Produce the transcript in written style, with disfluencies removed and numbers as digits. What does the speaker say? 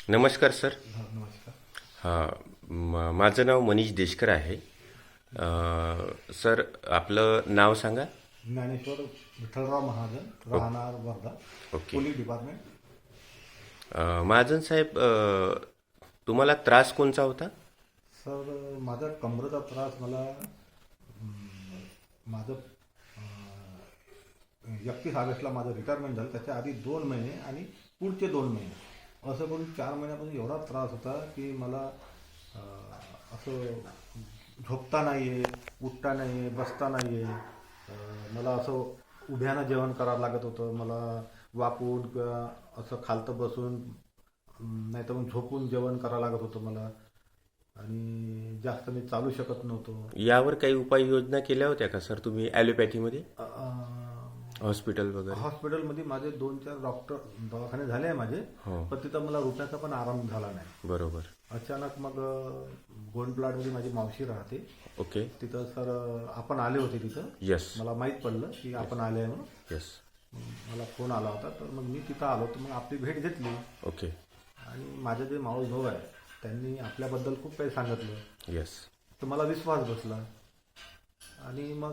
नमस्कार सर. नमस्कार. माझं नाव मनीष देशकर आहे. सर आपलं नाव सांगा. ज्ञानेश्वर विठ्ठलराव महाजन, राहणार Wardha, okay. Police department. Mahajan साहेब, तुम्हाला त्रास कोणचा होता? सर माझा कमरेचा त्रास मला माझं 31 ऑगस्टला माझं रिटायरमेंट झालं. त्याच्या आधी 2 महिने आणि पुढचे 2 महिने असं करून 4 महिन्यापासून एवढा त्रास होता की मला असं झोपता नाही आहे, उठता नाही आहे, बसता नाही आहे. मला असं उभ्यानं जेवण करावं लागत होतं. मला वाकून किंवा असं खालतं बसून नाही तर मग झोपून जेवण करावं लागत होतं मला. आणि जास्त मी चालू शकत नव्हतो. यावर काही उपाययोजना केल्या होत्या का सर तुम्ही ॲलोपॅथीमध्ये, हॉस्पिटल वगैरे? हॉस्पिटलमध्ये माझे 2-4 डॉक्टर दवाखाने झाले आहे माझे, हो, पण तिथं मला रुपयाचा पण आराम झाला नाही. बरोबर. अचानक मग गोंडप्लाटमध्ये माझी मावशी राहते. ओके. तिथं सर आपण आले होते तिथं. यस. मला माहीत पडलं की आपण आले आहे म्हणून. यस. मला फोन आला होता, तर मग मी तिथं आलो. तर मग आपली भेट घेतली. ओके. आणि माझे जे मावस भाऊ आहे त्यांनी आपल्याबद्दल खूप काही सांगितलं. यस. तर मला विश्वास बसला. आणि मग